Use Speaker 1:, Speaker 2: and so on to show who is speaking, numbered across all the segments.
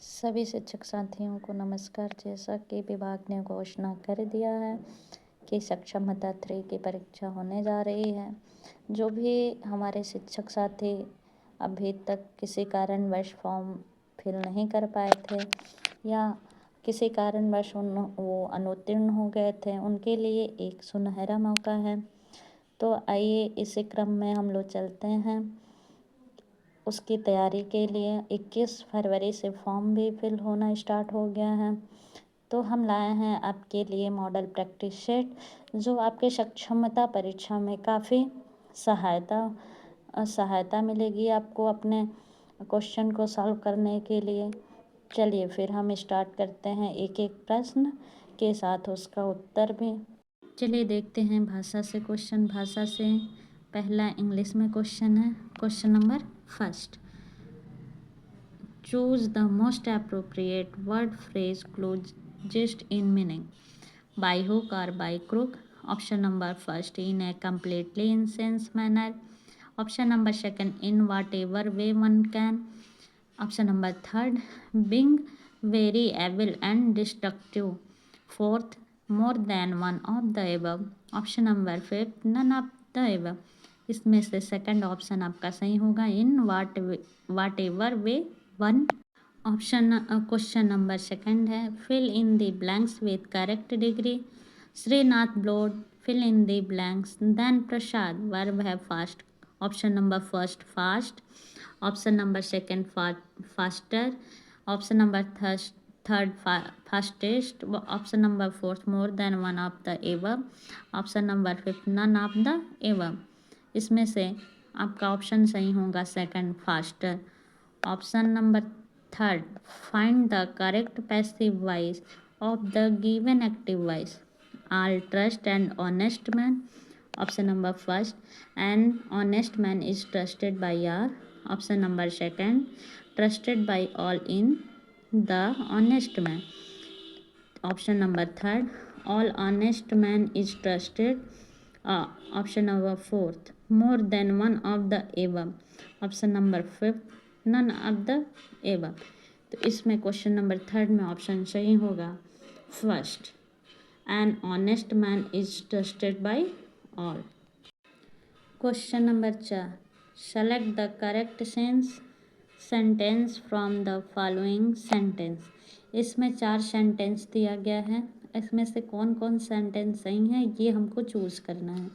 Speaker 1: सभी शिक्षक साथियों को नमस्कार। जैसा कि विभाग ने घोषणा कर दिया है कि सक्षमता 3 की परीक्षा होने जा रही है। जो भी हमारे शिक्षक साथी अभी तक किसी कारणवश फॉर्म फिल नहीं कर पाए थे या किसी कारणवश वो अनुत्तीर्ण हो गए थे, उनके लिए एक सुनहरा मौका है। तो आइए इसी क्रम में हम लोग चलते हैं उसकी तैयारी के लिए। 21 फरवरी से फॉर्म भी फिल होना स्टार्ट हो गया है। तो हम लाए हैं आपके लिए मॉडल प्रैक्टिस सेट, जो आपके सक्षमता परीक्षा में काफ़ी सहायता मिलेगी आपको अपने क्वेश्चन को सॉल्व करने के लिए। चलिए फिर हम स्टार्ट करते हैं एक एक प्रश्न के साथ उसका उत्तर भी। चलिए देखते हैं भाषा से क्वेश्चन। भाषा से पहला इंग्लिश में क्वेश्चन है। Question number first, choose the most appropriate word phrase closest in meaning. By hook or by crook? Option number first, in a completely insense manner. Option number second, in whatever way one can. Option number third, being very able and destructive. Fourth, more than one of the above. Option number fifth, none of the above. इसमें से second option आपका सही होगा, in whatever way one. Option question number second है, fill in the blanks with correct degree. Srinath blowed, fill in the blanks, then Prasad, verb है fast. Option number first fast, option number second faster, option number third fastest, option number fourth more than one of the above, option number fifth none of the above. इसमें से आपका option सही होगा second faster. Option number third, find the correct passive voice of the given active voice. All trust and honest man. Option number first, an honest man is trusted by all. Option number second, trusted by all in the honest man. Option number third, all honest man is trusted. Option number fourth, more than one of the above. Option number fifth, none of the above। तो इसमें question number third में option सही होगा first, an honest man is trusted by all. Question number 4, select the correct sentence from the following sentence. इसमें 4 sentence दिया गया है, इसमें से कौन कौन सेंटेंस सही है ये हमको चूज़ करना है।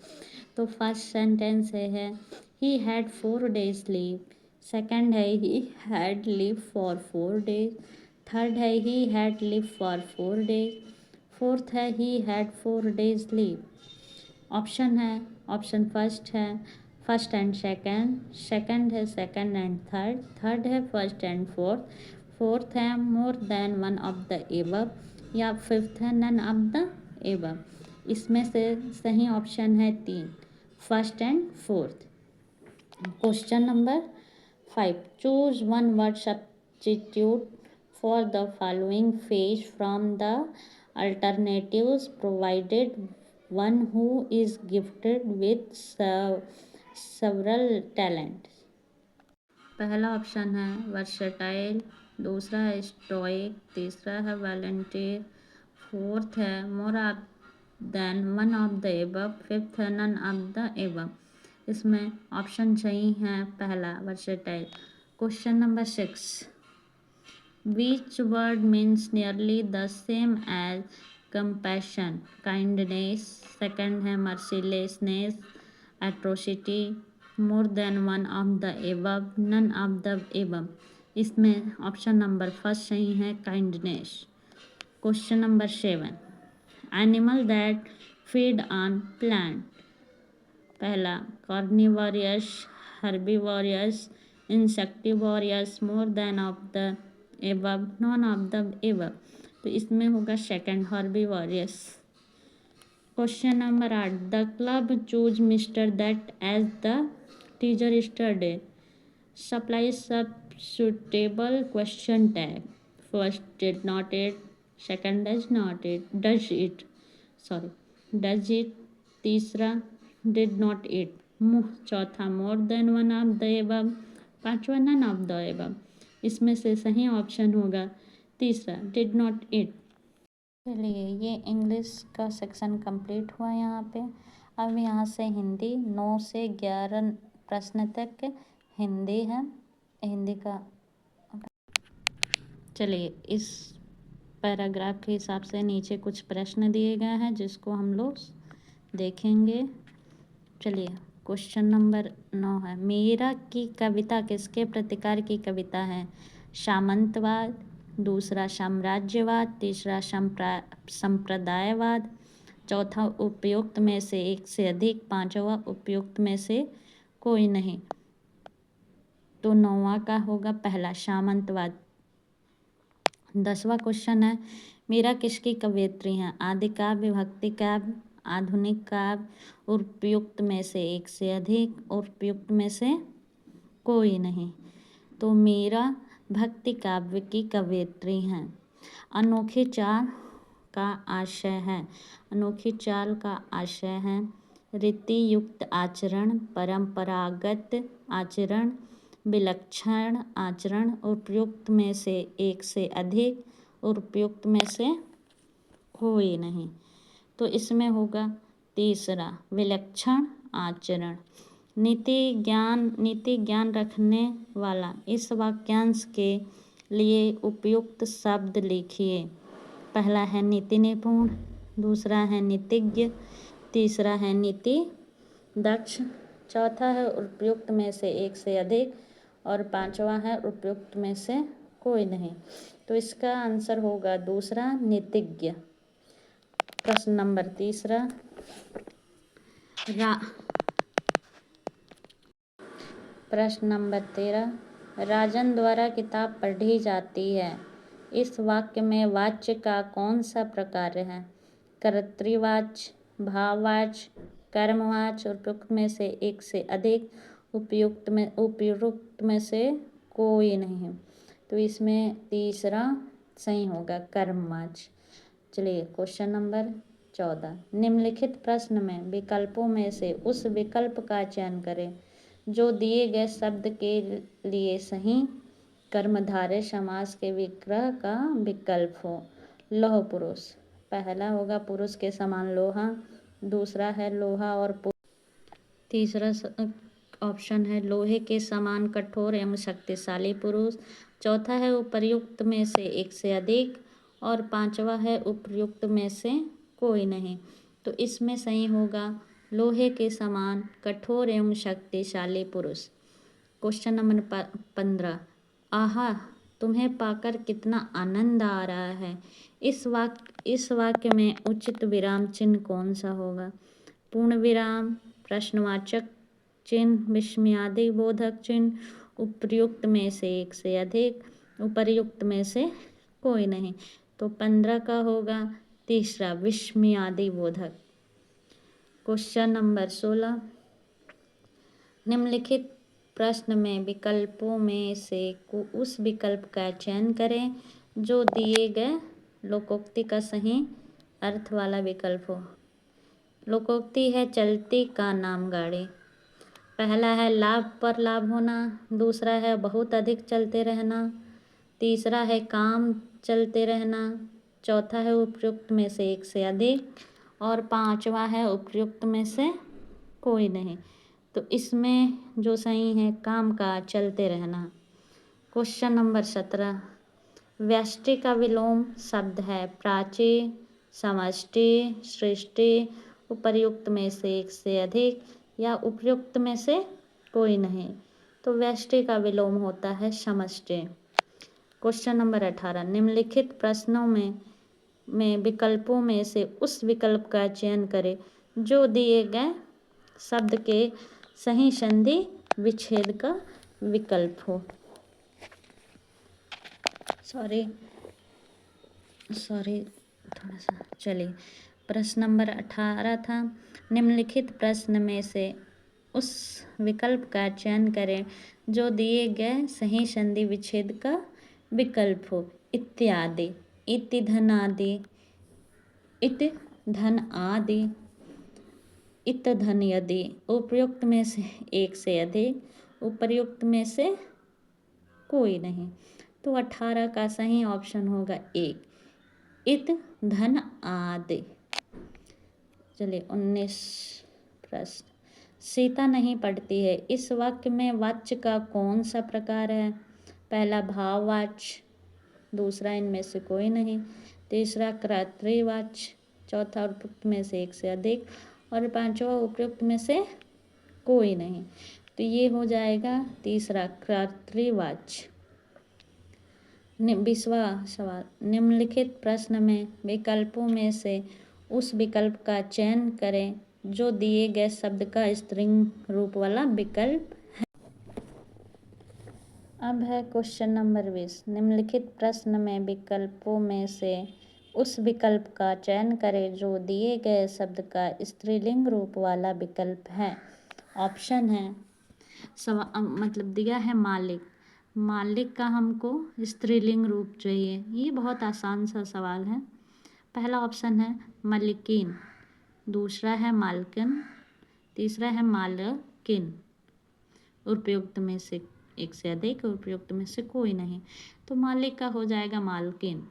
Speaker 1: तो फर्स्ट सेंटेंस है ही हैड 4 days लीव। सेकंड है he had leave for 4 days। Third है he had leave for 4 days। Fourth है he had 4 days leave. Option है, ऑप्शन फर्स्ट है फर्स्ट एंड सेकंड, सेकंड है सेकंड एंड थर्ड, थर्ड है first and fourth, fourth है more than one of the above, या fifth है none of the above. इसमें से सही ऑप्शन है 3, first and fourth. Question number 5, choose one word substitute for the following phrase from the alternatives provided one who is gifted with several talents। पहला option है versatile, दूसरा है stoic, तीसरा है वॉलंटियर, फोर्थ है more than one of the above, fifth है none of the above. इसमें option सही है पहला versatile. Question number 6, which word means nearly the same as compassion, kindness. Second है मर्सीलेसनेस, atrocity, more than one of the above, none of the above. इसमें option number first सही है kindness. Question number 7, animal that feed on plant. पहला carnivorous, herbivorous, insectivorous, more than of the above, none of the above. तो इसमें होगा second herbivorous. Question number 8, the club choose mister that as the teacher yesterday. Supply सब suitable question tag. First, did not it, second does it, तीसरा did not it, चौथा मोर than one of the above, पांचवा none of the above. इसमें से सही option होगा तीसरा, did not eat. चलिए, ये इंग्लिश का सेक्शन कंप्लीट हुआ यहाँ पे। अब यहाँ से हिंदी 9 से 11 प्रश्न तक हिंदी है। हिंदी का चलिए, इस पैराग्राफ के हिसाब से नीचे कुछ प्रश्न दिए गए हैं जिसको हम लोग देखेंगे। चलिए, क्वेश्चन नंबर 9 है, मीरा की कविता किसके प्रतिकार की कविता है? सामंतवाद, दूसरा साम्राज्यवाद, तीसरा संप्रदायवाद, चौथा उपयुक्त में से एक से अधिक, पांचवा उपयुक्त में से कोई नहीं। तो 9वां का होगा पहला, सामंतवाद। 10वां क्वेश्चन है, मीरा किसकी कवयित्री हैं? आदि काव्य, भक्ति काव्य, आधुनिक काव्य, उपयुक्त में से एक से अधिक, उपयुक्त में से कोई नहीं। तो मीरा भक्ति काव्य की कवयित्री हैं। अनोखी चाल का आशय है, अनोखी चाल का आशय है रीति युक्त आचरण, परंपरागत आचरण, विलक्षण आचरण, उपयुक्त में से एक से अधिक, उपयुक्त में से कोई नहीं। तो इसमें होगा तीसरा, विलक्षण आचरण। नीति ज्ञान रखने वाला इस वाक्यांश के लिए उपयुक्त शब्द लिखिए। पहला है नीति निपुण, दूसरा है नीतिज्ञ, तीसरा है नीति दक्ष, चौथा है उपयुक्त में से एक से अधिक, और पांचवा है उपयुक्त में से कोई नहीं। तो इसका आंसर होगा दूसरा, नीतिज्ञ। प्रश्न नंबर 13, प्रश्न नंबर 13, राजन द्वारा किताब पढ़ी जाती है। इस वाक्य में वाच्य का कौन सा प्रकार है? कर्तृवाच्य, भाववाच्य, कर्मवाच्य, उपयुक्त में से एक से अधिक, उपयुक्त में से कोई नहीं। तो इसमें तीसरा सही होगा, कर्मवाच्य। चलिए, क्वेश्चन नंबर 14, निम्नलिखित प्रश्न में विकल्पों में से उस विकल्प का चयन करें जो दिए गए शब्द के लिए सही कर्मधारय समास के विग्रह का विकल्प हो। लौह पुरुष, पहला होगा पुरुष के समान लोहा, दूसरा है लोहा और तीसरा ऑप्शन है लोहे के समान कठोर एवं शक्तिशाली पुरुष, चौथा है उपर्युक्त में से एक से अधिक, और पांचवा है उपर्युक्त में से कोई नहीं। तो इसमें सही होगा लोहे के समान कठोर एवं शक्तिशाली पुरुष। क्वेश्चन नंबर 15, आहा, तुम्हें पाकर कितना आनंद आ रहा है। इस वाक्य में उचित विराम चिन्ह कौन सा होगा? पूर्ण विराम, प्रश्नवाचक चिन्ह, विस्मयादि बोधक चिन्ह, उपर्युक्त में से एक से अधिक, उपर्युक्त में से कोई नहीं। तो 15 का होगा तीसरा, विस्मयादि बोधक। क्वेश्चन नंबर 16, निम्नलिखित प्रश्न में विकल्पों में से उस विकल्प का चयन करें जो दिए गए लोकोक्ति का सही अर्थ वाला विकल्प हो। लोकोक्ति है चलती का नाम गाड़ी। पहला है लाभ पर लाभ होना, दूसरा है बहुत अधिक चलते रहना, तीसरा है काम चलते रहना, चौथा है उपयुक्त में से एक से अधिक, और पांचवा है उपयुक्त में से कोई नहीं। तो इसमें जो सही है काम का चलते रहना। क्वेश्चन नंबर 17, व्यष्टि का विलोम शब्द है प्राची, समष्टि, सृष्टि, उपर्युक्त में से एक से अधिक या उपयुक्त में से कोई नहीं। तो व्यष्टि का विलोम होता है समष्टि। क्वेश्चन नंबर 18, निम्नलिखित प्रश्नों में विकल्पों में से उस विकल्प का चयन करें जो दिए गए शब्द के सही संधि विच्छेद का विकल्प हो। सॉरी थोड़ा सा। चलिए, प्रश्न नंबर 18 था, निम्नलिखित प्रश्न में से उस विकल्प का चयन करें जो दिए गए सही संधि विच्छेद का विकल्प हो। इत्यादि, इति धन आदि, इत धन आदि, इत धन यदि, उपयुक्त में से एक से अधिक, उपर्युक्त में से कोई नहीं। तो 18 का सही ऑप्शन होगा एक, इत, धन, आदि। चलिए 19 प्रश्न, सीता नहीं पढ़ती है, इस वाक्य में वाच्य का कौन सा प्रकार है? पहला भाववाच्य, दूसरा इनमें से कोई नहीं, तीसरा कर्तृवाच्य, चौथा उपयुक्त में से एक से अधिक और पांचवा उपयुक्त में से कोई नहीं। तो ये हो जाएगा तीसरा कर्तृवाच्य। 20वां सवाल, निम्नलिखित प्रश्न में विकल्पों में से उस विकल्प का चयन करें जो दिए गए शब्द का स्त्रीलिंग रूप वाला विकल्प है। अब है क्वेश्चन नंबर 20, निम्नलिखित प्रश्न में विकल्पों में से उस विकल्प का चयन करें जो दिए गए शब्द का स्त्रीलिंग रूप वाला विकल्प है। ऑप्शन है, मतलब दिया है मालिक, मालिक का हमको स्त्रीलिंग रूप चाहिए। ये बहुत आसान सा सवाल है। पहला ऑप्शन है मलिकिन, दूसरा है मालकिन, तीसरा है मालकिन। उपयुक्त में से एक से अधिक, उपयुक्त में से कोई नहीं। तो मालिक का हो जाएगा मालकिन।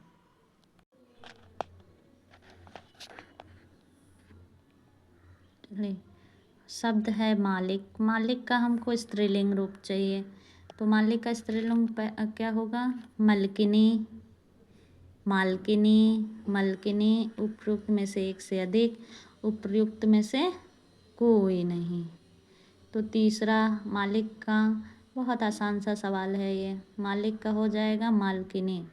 Speaker 1: शब्द है मालिक, मालिक का हमको स्त्रीलिंग रूप चाहिए। तो मालिक का स्त्रीलिंग क्या होगा? मलकिनी, मालकिनी, मलकिनी। उपयुक्त में से एक से अधिक, उपयुक्त में से कोई नहीं। तो तीसरा मालिक का, बहुत आसान सा सवाल है ये, मालिक का हो जाएगा मालकिनी।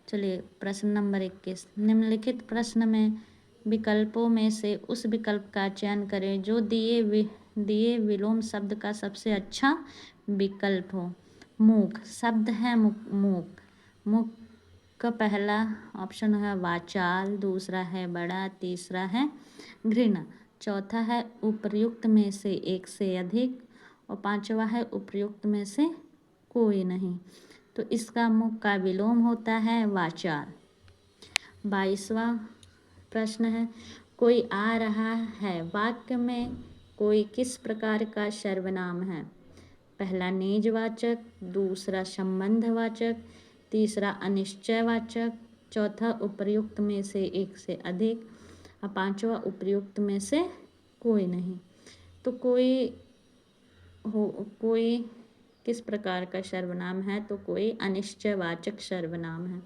Speaker 1: चलिए प्रश्न नंबर 21, निम्नलिखित प्रश्न में विकल्पों में से उस विकल्प का चयन करें जो दिए विलोम शब्द का सबसे अच्छा विकल्प हो। मूक, शब्द है मूक, मूक का पहला ऑप्शन है वाचाल, दूसरा है बड़ा, तीसरा है घृणा, चौथा है उपर्युक्त में से एक से अधिक और पांचवा है उपर्युक्त में से कोई नहीं। तो इसका मुख का विलोम होता है वाचाल। 22वां प्रश्न है, कोई आ रहा है वाक्य में कोई किस प्रकार का सर्वनाम है? पहला निजवाचक, दूसरा संबंधवाचक, तीसरा अनिश्चयवाचक, चौथा उपर्युक्त में से एक से अधिक और पांचवा उपर्युक्त में से कोई नहीं। तो कोई किस प्रकार का सर्वनाम है? तो कोई अनिश्चयवाचक सर्वनाम है।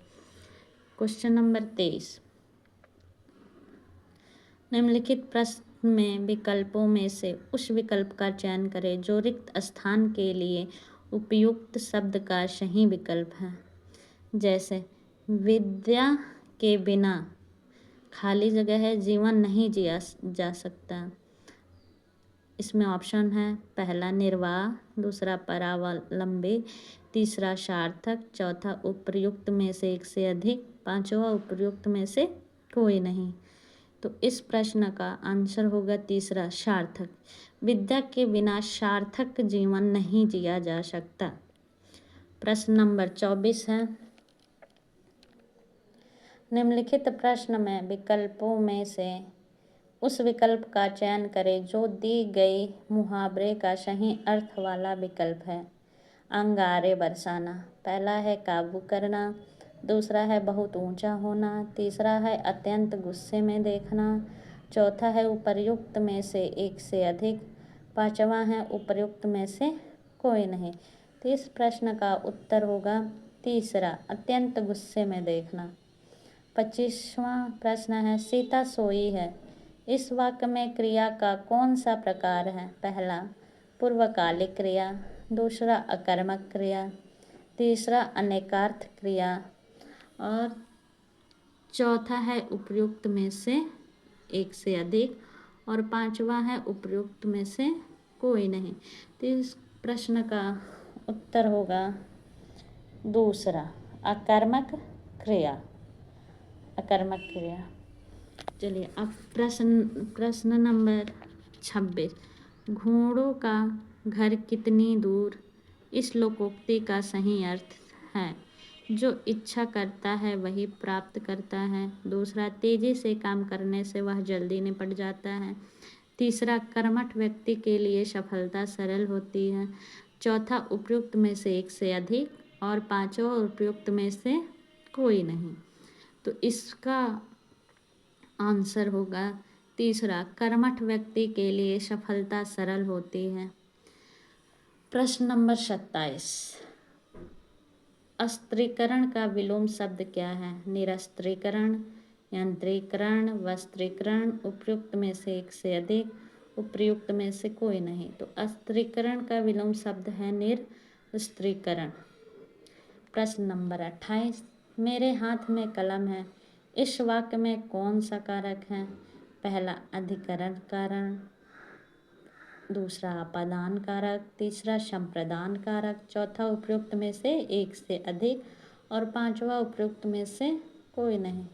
Speaker 1: क्वेश्चन नंबर 23, निम्नलिखित प्रश्न में विकल्पों में से उस विकल्प का चयन करें जो रिक्त स्थान के लिए उपयुक्त शब्द का सही विकल्प है। जैसे विद्या के बिना खाली जगह है, जीवन नहीं जिया जा सकता। इसमें ऑप्शन है, पहला निर्वाह, दूसरा परावलंबी, तीसरा सार्थक, चौथा उपर्युक्त में से एक से अधिक, पांचवा उपर्युक्त में से कोई नहीं। तो इस प्रश्न का आंसर होगा तीसरा सार्थक। विद्या के बिना सार्थक जीवन नहीं जिया जा सकता। प्रश्न नंबर 24 है, निम्नलिखित प्रश्न में विकल्पों में से उस विकल्प का चयन करें जो दी गई मुहावरे का सही अर्थ वाला विकल्प है। अंगारे बरसाना, पहला है काबू करना, दूसरा है बहुत ऊंचा होना, तीसरा है अत्यंत गुस्से में देखना, चौथा है उपर्युक्त में से एक से अधिक, पांचवा है उपर्युक्त में से कोई नहीं। तो इस प्रश्न का उत्तर होगा तीसरा, अत्यंत गुस्से में देखना। 25वां प्रश्न है, सीता सोई है, इस वाक्य में क्रिया का कौन सा प्रकार है? पहला पूर्वकालिक क्रिया, दूसरा अकर्मक क्रिया, तीसरा अनेकार्थ क्रिया और चौथा है उपयुक्त में से एक से अधिक और पांचवा है उपयुक्त में से कोई नहीं। तो इस प्रश्न का उत्तर होगा दूसरा, अकर्मक क्रिया, अकर्मक क्रिया। चलिए अब प्रश्न नंबर 26, घोड़ों का घर कितनी दूर, इस लोकोक्ति का सही अर्थ है। जो इच्छा करता है वही प्राप्त करता है, दूसरा तेजी से काम करने से वह जल्दी निपट जाता है, तीसरा कर्मठ व्यक्ति के लिए सफलता सरल होती है, चौथा उपयुक्त में से एक से अधिक और पांचवा उपयुक्त में से कोई नहीं। तो इसका आंसर होगा तीसरा, कर्मठ व्यक्ति के लिए सफलता सरल होती है। प्रश्न नंबर 27, अस्त्रीकरण का विलोम शब्द क्या है? निरस्त्रीकरण, यंत्रीकरण, वस्त्रीकरण, उपयुक्त में से एक से अधिक, उपयुक्त में से कोई नहीं। तो अस्त्रीकरण का विलोम शब्द है निरस्त्रीकरण। प्रश्न नंबर 28, मेरे हाथ में कलम है, इस वाक्य में कौन सा कारक है? पहला अधिकरण कारण, दूसरा अपादान कारक, तीसरा संप्रदान कारक, चौथा उपयुक्त में से एक से अधिक और पांचवा उपयुक्त में से कोई नहीं।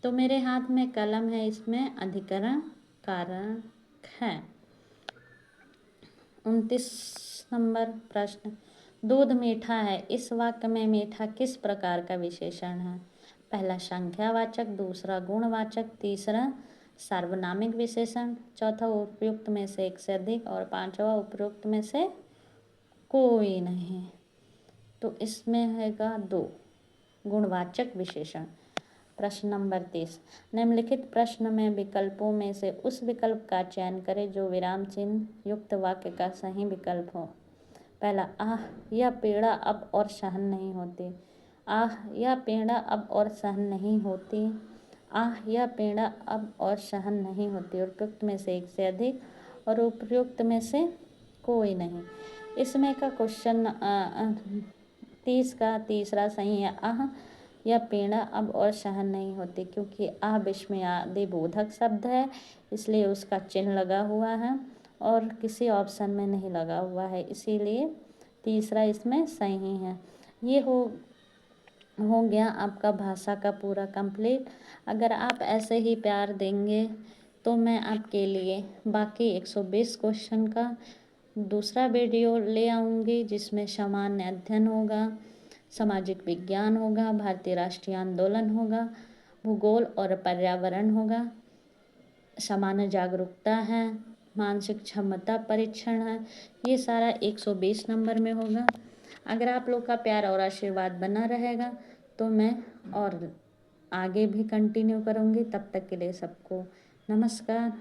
Speaker 1: तो मेरे हाथ में कलम है, इसमें अधिकरण कारक है। 29 नंबर प्रश्न, दूध मीठा है, इस वाक्य में मीठा किस प्रकार का विशेषण है? पहला संख्यावाचक, दूसरा गुणवाचक, तीसरा सार्वनामिक विशेषण, चौथा उपयुक्त में से एक से अधिक और पांचवा उपयुक्त में से कोई नहीं। तो इसमें हैगा 2 गुणवाचक विशेषण। प्रश्न नंबर 30, निम्नलिखित प्रश्न में विकल्पों में से उस विकल्प का चयन करें जो विराम चिन्ह युक्त वाक्य का सही विकल्प हो। पहला, आह यह पीड़ा अब और सहन नहीं होती। आह यह पीड़ा अब और सहन नहीं होती। आह यह पीड़ा अब और सहन नहीं होती। उपयुक्त में से एक से अधिक और उपयुक्त में से कोई नहीं। इसमें का क्वेश्चन 30 का तीसरा सही है। आह यह पीड़ा अब और सहन नहीं होती, क्योंकि आह विस्मयादि बोधक शब्द है, इसलिए उसका चिन्ह लगा हुआ है और किसी ऑप्शन में नहीं लगा हुआ है, इसीलिए तीसरा इसमें सही है। ये हो गया आपका भाषा का पूरा कंप्लीट। अगर आप ऐसे ही प्यार देंगे तो मैं आपके लिए बाकी 120 क्वेश्चन का दूसरा वीडियो ले आऊँगी, जिसमें सामान्य अध्ययन होगा, सामाजिक विज्ञान होगा, भारतीय राष्ट्रीय आंदोलन होगा, भूगोल और पर्यावरण होगा, सामान्य जागरूकता है, मानसिक क्षमता परीक्षण है। ये सारा 120 नंबर में होगा। अगर आप लोग का प्यार और आशीर्वाद बना रहेगा तो मैं और आगे भी कंटिन्यू करूँगी। तब तक के लिए सबको नमस्कार।